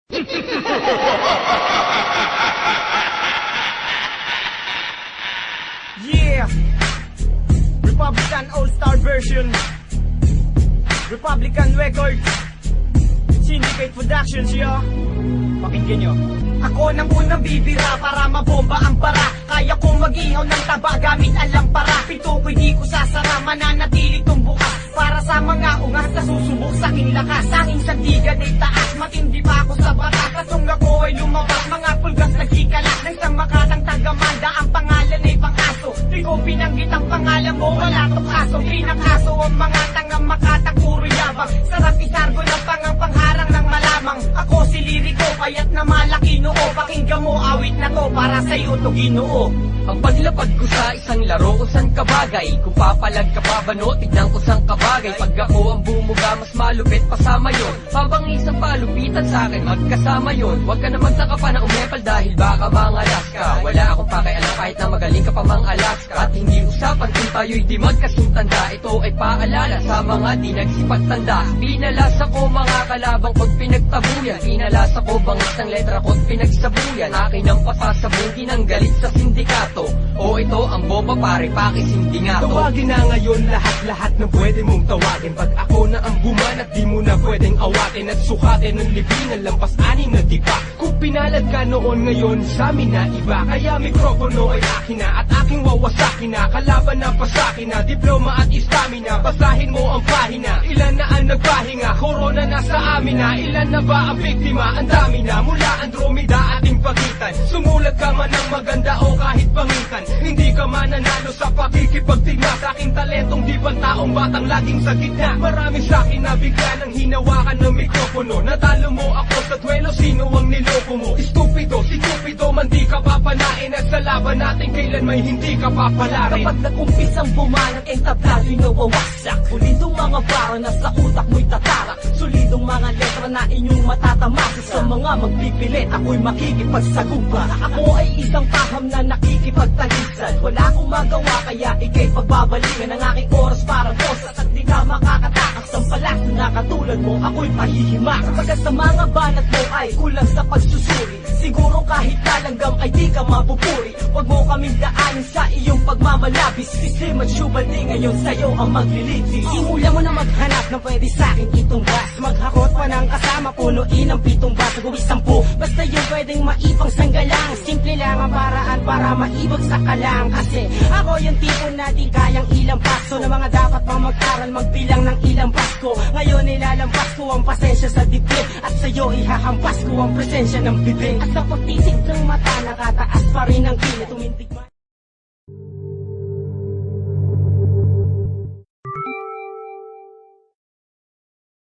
Yeah! Republican All-Star version. Republican Records. Syndicate Productions, yo. Pakinggan nyo. Ako nang unang bibira para mabomba ang bara. Kaya kong mag-ihaw ng taba gamit ang lampara. Pito ko'y di ko sasara, mananatili tong bukas. Para sa mga ungas na susubok sa aking lakas. Tanging sandigan ay taas, matindi pa ako sa batas. Kasong ako ay lumabas, mga pulgas nagkikalat. Nang sa makatang tagamanda, ang pangalan ay pang-aso. Di ko binanggit ang pangalan mo, wala tong aso. Pinakaso ang mga tangang makatang puro yabang. Sarap isargo ng pangharang ng malamang. Ako si liriko, payat na malaki noo. Pakinggan mo, awit na to para sa'yo to Ginoo. Ang paglapag ko sa isang laro kung saan kabagay. Kung papalag ka pa ba no, tignan ko saan kabagay. Pag ako ang bumuga, mas malupit pasama yon. Habang isang palupitan sa akin, magkasama yon. Huwag ka na magtaka pa na umepal dahil baka mangalas ka. Wala akong pakialam kahit na magaling ka pa mang Alaska. At hindi usapan kung tayo'y di magkasuntanda. Ito ay paalala sa mga di nagsipagtanda. Pinalas ako mga kalabang ko't pinagtabuyan. Pinalas ako bangis ng letra ko't pinagsabuyan. Akin ang pasasabugin ang galit sa sindikato. O ito ang bomba pare, pakisindi nga to. Tawagin na ngayon lahat-lahat ng pwede mong tawagin. Pag ako na ang buman at di mo na pwedeng awatin. At sukatin ng libingan, lampas-anin na diba. Kung pinalad ka noon ngayon, sa amin na iba. Kaya mikropono ay akin na at aking wawasakin na. Kalaban na pasakin na, diploma at istamina. Basahin mo ang pahina, ilan na ang nagpahinga. Corona na sa amin na, ilan na ba ang biktima? Ang dami na, mula Andromeda ating pagitan. Sumulat ka man ng maganda o kahit pangitan. Hindi ka mananalo sa pakikipagtigma. Sa aking talentong di ba taong batang laging sa gitna. Marami sa akin na bigla nang hinawakan ng mikropono. Natalo mo ako sa duelo, sino ang niloko mo? Estupido, si Cupido man di ka papanain. At sa laban natin kailan may hindi ka papalarin. Kapag nag-umpisang bumanag, entablado nawawasak. Pulidong mga bara na sa utak mo'y tatarak. Solidong mga letra na inyong matatamasa. Sa mga magpipilit, ako'y makikipagsagupa. Ako ay isang paham na nakikipagtalisan. Wala akong magawa kaya ikay pagbabalingan ang aking oras para bosas. At di ka makakatakak sa palas na katulad mo, ako'y pahihimak. Pagkat sa mga banat mo ay kulang sa pagsusuri. Siguro kahit talanggam ay di ka mapupuri. Huwag mo kaming daanin sa iyong pagmamalabis. Sistema syubaldi ngayon sa'yo ang maglilitis. Simula mo na maghanap ng pwede sa'kin itong bas. Maghakot pa ng kasama, punuin ang pitong bas. Gawin 10, basta yung pwedeng maipang sanggalang. Simple lang ang paraan para maibag sa kalang. Kasi ako yung tipo na di kayang ilang paso na mga dapat pang mag-aral magbilang ng ilang Pasko. Ngayon nilalampas ko ang pasensya sa dibdib. At sa'yo ihahampas ko ang presensya ng bibig. At sa pagtisik ng mata nakataas pa rin ang kilit. Tumindig